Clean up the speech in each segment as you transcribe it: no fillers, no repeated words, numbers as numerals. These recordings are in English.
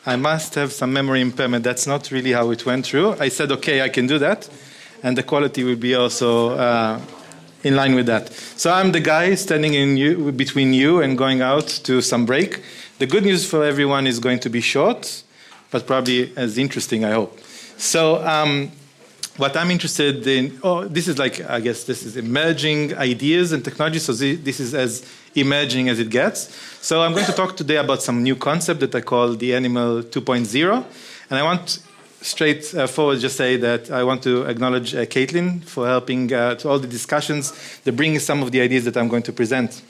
I must have some memory impairment. That's not really how it went through. I said, okay, I can do that. And the quality will be also in line with that. So I'm the guy standing between you and going out to some break. The good news for everyone is going to be short, but probably as interesting, I hope. So what I'm interested in, this is like, I guess this is emerging ideas and technology, so this is as emerging as it gets. So I'm going to talk today about some new concept that I call the Animal 2.0. And I want straightforward just say that I want to acknowledge Caitlin for helping to all the discussions that bring some of the ideas that I'm going to present.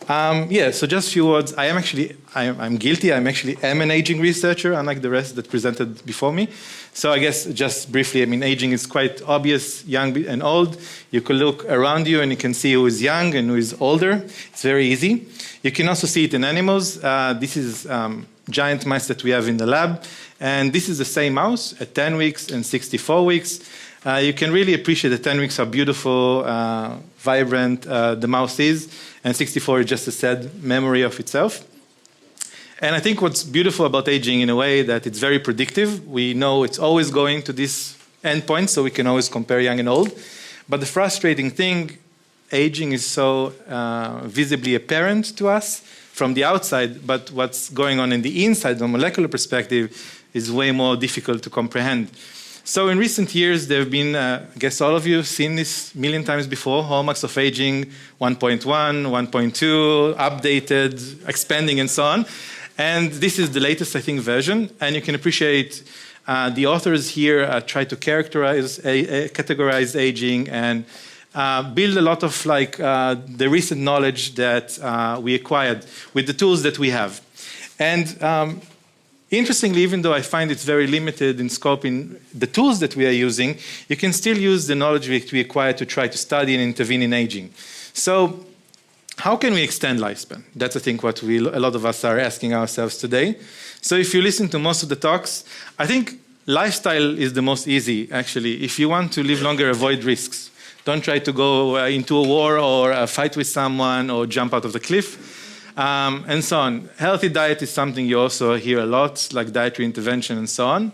So just a few words. I'm guilty. I'm actually an aging researcher, unlike the rest that presented before me. So I guess just briefly, I mean, aging is quite obvious, young and old. You can look around you and you can see who is young and who is older. It's very easy. You can also see it in animals. This is giant mice that we have in the lab. And this is the same mouse at 10 weeks and 64 weeks. You can really appreciate the 10 weeks how beautiful, vibrant the mouse is. And 64 is just a sad memory of itself. And I think what's beautiful about aging in a way that it's very predictive. We know it's always going to this endpoint, so we can always compare young and old. But the frustrating thing, aging is so visibly apparent to us from the outside, but what's going on in the inside, from a molecular perspective, is way more difficult to comprehend. So in recent years, there have been, I guess all of you have seen this a million times before, hallmarks of aging, 1.1, 1.2, updated, expanding, and so on. And this is the latest, I think, version. And you can appreciate the authors here try to categorize aging and build a lot of the recent knowledge that we acquired with the tools that we have. And interestingly, even though I find it's very limited in scope in the tools that we are using, you can still use the knowledge that we acquire to try to study and intervene in aging. So how can we extend lifespan? That's, I think, what a lot of us are asking ourselves today. So if you listen to most of the talks, I think lifestyle is the most easy, actually. If you want to live longer, avoid risks. Don't try to go into a war or fight with someone or jump out of the cliff. And so on. Healthy diet is something you also hear a lot, like dietary intervention and so on.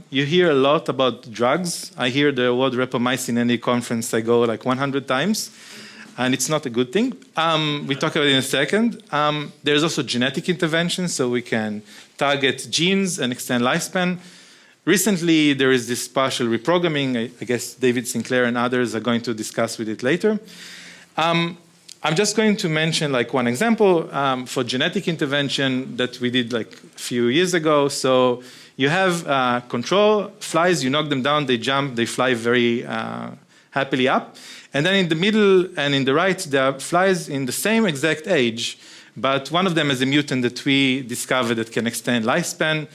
You hear a lot about drugs. I hear the word rapamycin in any conference I go like 100 times, and it's not a good thing. We talk about it in a second. There's also genetic intervention, so we can target genes and extend lifespan. Recently, there is this partial reprogramming. I guess David Sinclair and others are going to discuss with it later. I'm just going to mention like one example for genetic intervention that we did like a few years ago. So you have control flies, you knock them down, they jump, they fly very happily up. And then in the middle and in the right, there are flies in the same exact age, but one of them is a mutant that we discovered that can extend lifespan.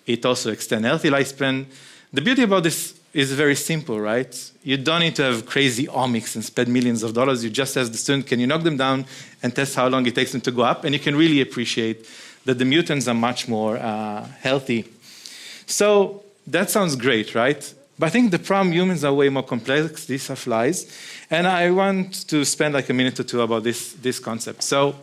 It also extends healthy lifespan. The beauty about this is very simple, right? You don't need to have crazy omics and spend millions of dollars. You just ask the student, can you knock them down and test how long it takes them to go up? And you can really appreciate that the mutants are much more healthy. So that sounds great, right? But I think the problem, humans are way more complex. These are flies. And I want to spend like a minute or two about this concept. So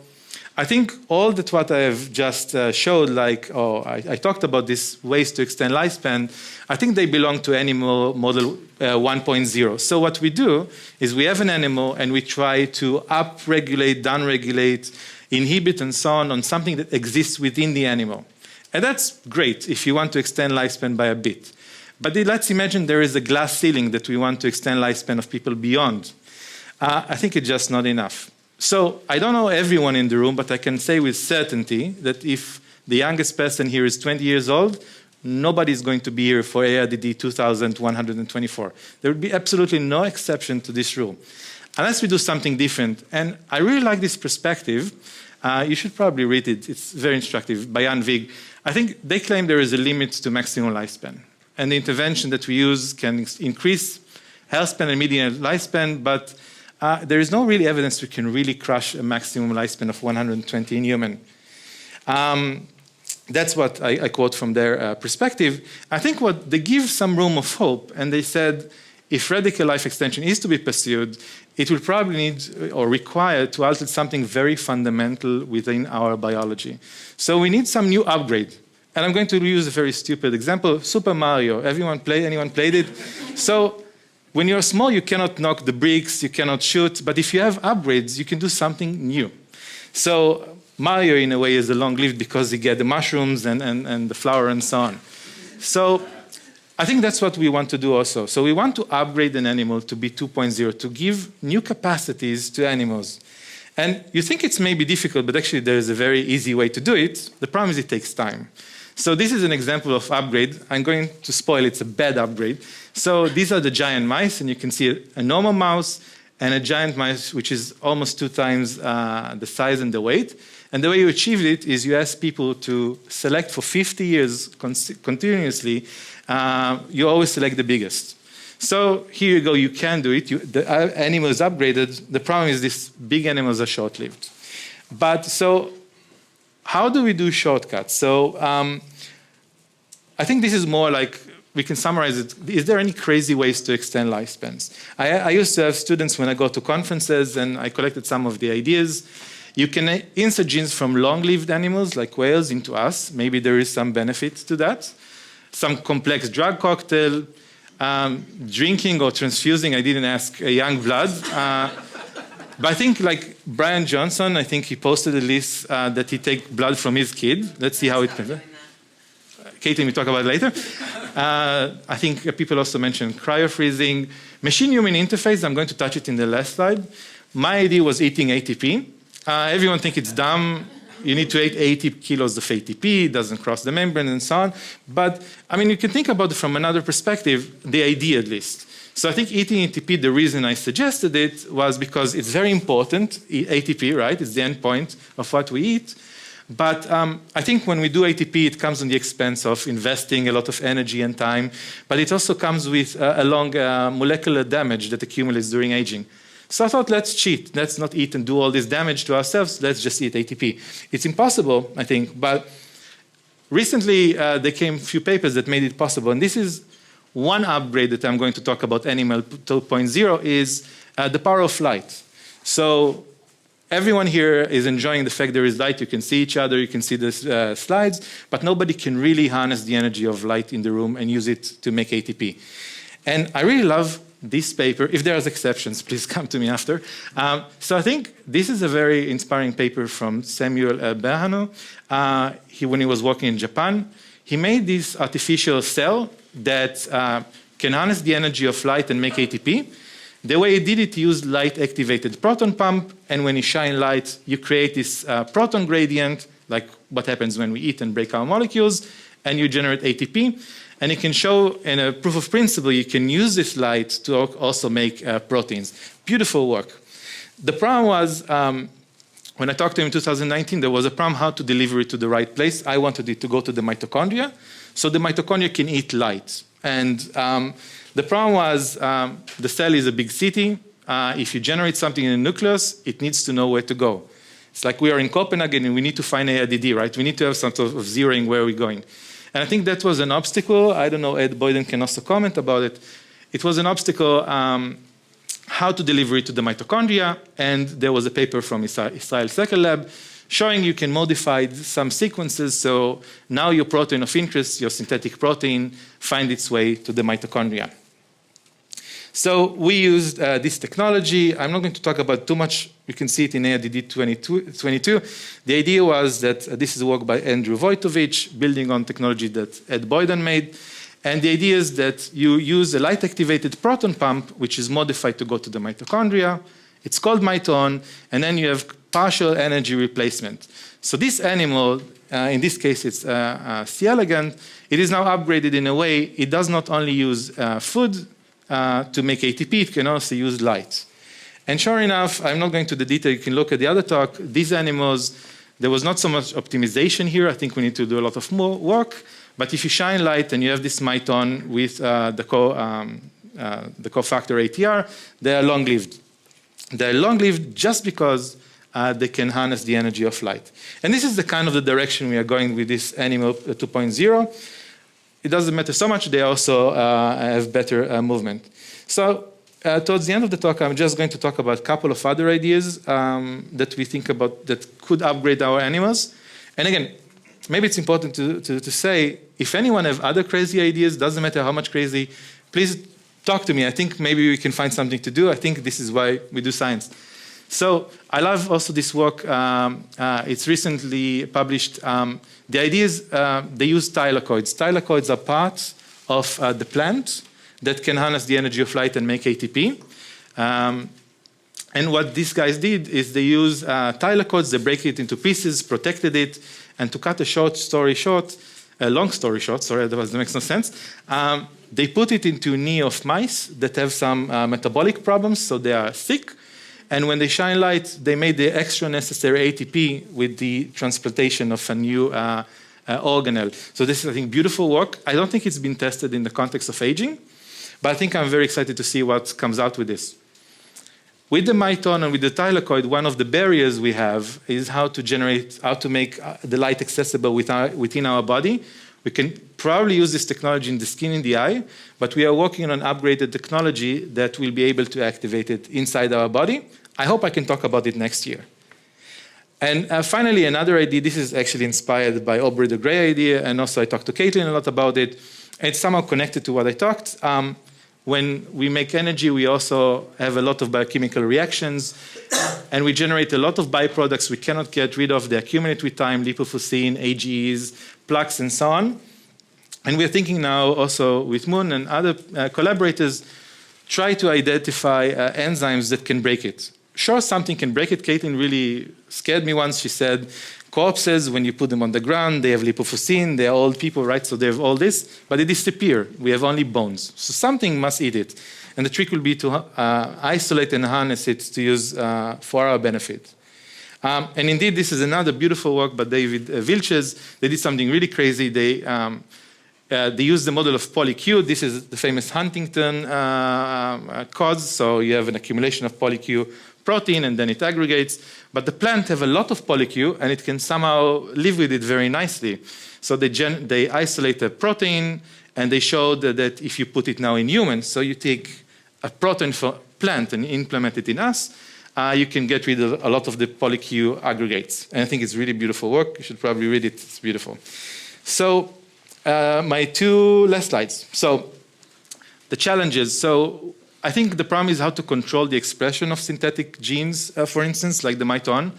I think all that what I have just showed, I talked about these ways to extend lifespan, I think they belong to animal model 1.0. So what we do is we have an animal and we try to up-regulate, down-regulate, inhibit and so on something that exists within the animal. And that's great if you want to extend lifespan by a bit. But let's imagine there is a glass ceiling that we want to extend lifespan of people beyond. I think it's just not enough. So I don't know everyone in the room, but I can say with certainty that if the youngest person here is 20 years old, nobody is going to be here for ARDD2024. There would be absolutely no exception to this rule, unless we do something different. And I really like this perspective. You should probably read it. It's very instructive, by Jan Vig. I think they claim there is a limit to maximum lifespan. And the intervention that we use can increase health span and median lifespan, but there is no really evidence we can really crush a maximum lifespan of 120 in human. That's what I quote from their perspective. I think what they give some room of hope, and they said if radical life extension is to be pursued, it will probably need or require to alter something very fundamental within our biology. So we need some new upgrade. And I'm going to use a very stupid example, Super Mario. Anyone played it? So when you're small, you cannot knock the bricks, you cannot shoot, but if you have upgrades, you can do something new. So Mario, in a way, is a long-lived because you get the mushrooms and the flower and so on. So I think that's what we want to do also. So we want to upgrade an animal to be 2.0, to give new capacities to animals. And you think it's maybe difficult, but actually there's a very easy way to do it. The problem is it takes time. So this is an example of upgrade. I'm going to spoil it's a bad upgrade. So these are the giant mice, and you can see a normal mouse and a giant mouse, which is almost 2 times the size and the weight. And the way you achieve it is you ask people to select for 50 years continuously. You always select the biggest. So here you go, you can do it. The animal is upgraded. The problem is these big animals are short-lived. But so how do we do shortcuts? So I think this is more like, we can summarize it. Is there any crazy ways to extend lifespans? I used to have students when I go to conferences, and I collected some of the ideas. You can insert genes from long-lived animals like whales into us. Maybe there is some benefit to that. Some complex drug cocktail, drinking or transfusing. I didn't ask young blood. But I think like Brian Johnson, I think he posted a list that he take blood from his kid. Let's see how it can. Katie, we talk about it later. I think people also mentioned cryofreezing. Machine-human interface, I'm going to touch it in the last slide. My idea was eating ATP. Everyone thinks it's dumb. You need to eat 80 kilos of ATP, it doesn't cross the membrane and so on. But, I mean, you can think about it from another perspective, the idea at least. So I think eating ATP, the reason I suggested it was because it's very important, ATP, right? It's the end point of what we eat. But I think when we do ATP, it comes on the expense of investing a lot of energy and time. But it also comes with a long molecular damage that accumulates during aging. So I thought, let's cheat. Let's not eat and do all this damage to ourselves. Let's just eat ATP. It's impossible, I think. But recently, there came a few papers that made it possible. And this is one upgrade that I'm going to talk about Animal 2.0 is the power of light. So everyone here is enjoying the fact there is light. You can see each other. You can see the slides. But nobody can really harness the energy of light in the room and use it to make ATP. And I really love this paper. If there's exceptions, please come to me after. So I think this is a very inspiring paper from Samuel Berhanu. When he was working in Japan, he made this artificial cell that can harness the energy of light and make ATP. The way he did it, he used light-activated proton pump, and when you shine light, you create this proton gradient, like what happens when we eat and break our molecules, and you generate ATP. And you can show in a proof of principle, you can use this light to also make proteins. Beautiful work. The problem was, when I talked to him in 2019, there was a problem how to deliver it to the right place. I wanted it to go to the mitochondria, so the mitochondria can eat light. And the problem was, the cell is a big city. If you generate something in the nucleus, it needs to know where to go. It's like we are in Copenhagen and we need to find ARDD, right? We need to have some sort of zeroing where we're going. And I think that was an obstacle. I don't know, Ed Boyden can also comment about it. It was an obstacle how to deliver it to the mitochondria. And there was a paper from Israel Sekel Lab showing you can modify some sequences. So now your protein of interest, your synthetic protein, find its way to the mitochondria. So we used this technology. I'm not going to talk about too much. You can see it in ARDD2024. The idea was that this is work by Andrew Wojtowicz, building on technology that Ed Boyden made. And the idea is that you use a light-activated proton pump, which is modified to go to the mitochondria. It's called miton, and then you have partial energy replacement. So this animal, in this case it's C. elegans, it is now upgraded in a way it does not only use food to make ATP, it can also use light. And sure enough, I'm not going to the detail, you can look at the other talk, these animals, there was not so much optimization here, I think we need to do a lot of more work, but if you shine light and you have this miton with the cofactor ATR, they are long-lived. They're long-lived just because they can harness the energy of light. And this is the kind of the direction we are going with this Animal 2.0. It doesn't matter so much, they also have better movement. So towards the end of the talk, I'm just going to talk about a couple of other ideas that we think about that could upgrade our animals. And again, maybe it's important to say, if anyone have other crazy ideas, doesn't matter how much crazy, please talk to me. I think maybe we can find something to do. I think this is why we do science. So I love also this work. It's recently published. The idea is they use thylakoids. Thylakoids are parts of the plant that can harness the energy of light and make ATP. And what these guys did is they use thylakoids, they break it into pieces, protected it, and to cut a long story short, sorry, otherwise that makes no sense, they put it into knee of mice that have some metabolic problems, so they are sick. And when they shine light, they made the extra necessary ATP with the transplantation of a new organelle. So this is, I think, beautiful work. I don't think it's been tested in the context of aging, but I think I'm very excited to see what comes out with this. With the miton and with the thylakoid, one of the barriers we have is how to make the light accessible within our body. We can probably use this technology in the skin, in the eye, but we are working on upgraded technology that will be able to activate it inside our body. I hope I can talk about it next year. And finally, another idea, this is actually inspired by Aubrey de Grey idea, and also I talked to Caitlin a lot about it. It's somehow connected to what I talked. When we make energy, we also have a lot of biochemical reactions, and we generate a lot of byproducts we cannot get rid of. They accumulate with time, lipofuscin, AGEs, plaques, and so on. And we're thinking now also with Moon and other collaborators, try to identify enzymes that can break it. Sure, something can break it. Caitlin really scared me once. She said, corpses, when you put them on the ground, they have lipofuscin, they're old people, right? So they have all this, but they disappear. We have only bones. So something must eat it. And the trick will be to isolate and harness it to use for our benefit. And indeed, this is another beautiful work by David Vilches. They did something really crazy. They used the model of polyQ. This is the famous Huntington cause. So you have an accumulation of polyQ protein, and then it aggregates. But the plant have a lot of polyQ, and it can somehow live with it very nicely. So they isolate a protein, and they showed that if you put it now in humans, so you take a protein for plant and implement it in us, you can get rid of a lot of the polyQ aggregates. And I think it's really beautiful work. You should probably read it. It's beautiful. So my two last slides. So the challenges. So I think the problem is how to control the expression of synthetic genes, for instance, like the miton.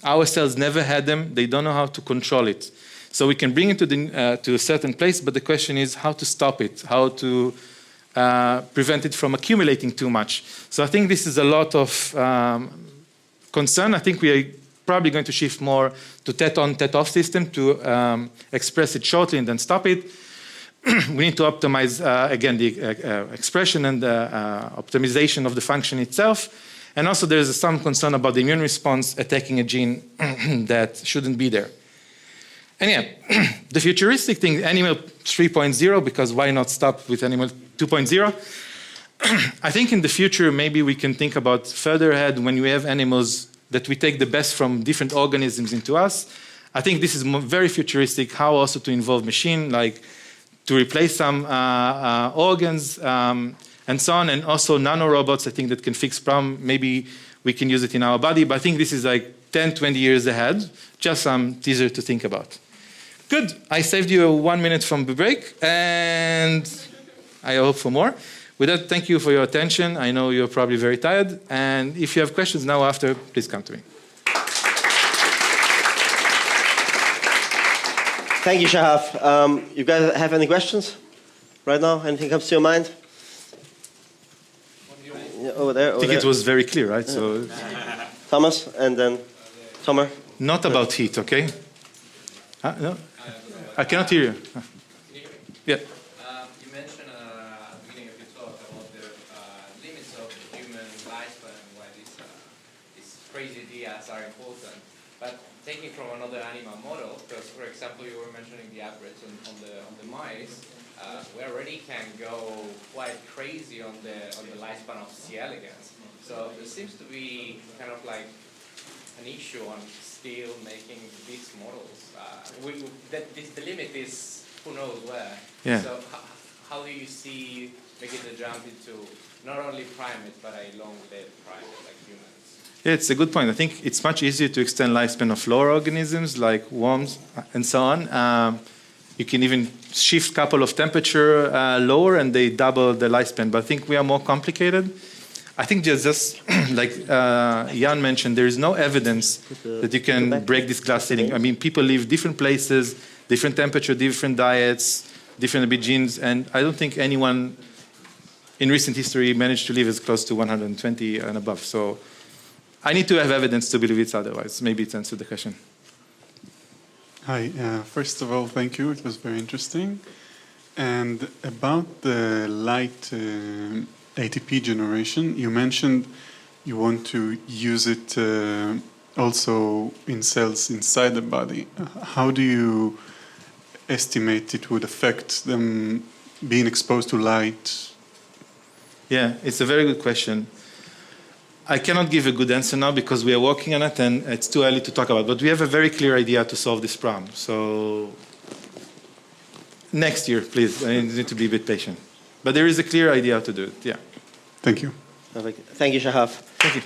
Our cells never had them. They don't know how to control it. So we can bring it to a certain place, but the question is how to stop it, how to prevent it from accumulating too much. So I think this is a lot of concern. I think we are probably going to shift more to TET-on, TET-off system to express it shortly and then stop it. We need to optimize, again, the expression and the optimization of the function itself. And also there's some concern about the immune response attacking a gene that shouldn't be there. And yeah, the futuristic thing, Animal 3.0, because why not stop with Animal 2.0? I think in the future, maybe we can think about further ahead when we have animals that we take the best from different organisms into us. I think this is very futuristic, how also to involve machine, like to replace some organs and so on, and also nanorobots, I think, that can fix problem. Maybe we can use it in our body, but I think this is like 10, 20 years ahead. Just some teaser to think about. Good, I saved you 1 minute from the break, and I hope for more. With that, thank you for your attention. I know you're probably very tired, and if you have questions now after, please come to me. Thank you, Shahaf. You guys have any questions right now? Anything comes to your mind? Yeah, over there. I think it was very clear, right? Yeah. So Thomas, and then Tomer. Not about heat, okay? No, I cannot hear you. Yeah. You mentioned at the beginning of your talk about the limits of the human lifespan and why these crazy ideas are important. But taking from another animal model, because for example you were mentioning the average on the mice, we already can go quite crazy on the lifespan of C. elegans. So there seems to be kind of like an issue on still making these models. The limit is who knows where. Yeah. So how do you see making the jump into not only primates but a long-lived primate like humans? Yeah, it's a good point. I think it's much easier to extend lifespan of lower organisms like worms and so on. You can even shift a couple of temperature lower and they double the lifespan. But I think we are more complicated. I think just like Jan mentioned, there is no evidence that you can break this glass ceiling. I mean, people live different places, different temperature, different diets, different habit genes, and I don't think anyone in recent history managed to live as close to 120 and above. So I need to have evidence to believe it's otherwise. Maybe it answered the question. Hi. First of all, thank you. It was very interesting. And about the light ATP generation, you mentioned you want to use it also in cells inside the body. How do you estimate it would affect them being exposed to light? Yeah, it's a very good question. I cannot give a good answer now because we are working on it and it's too early to talk about. But we have a very clear idea to solve this problem. So next year, please. I need to be a bit patient. But there is a clear idea to do it. Yeah. Thank you. Perfect. Thank you, Shahaf. Thank you.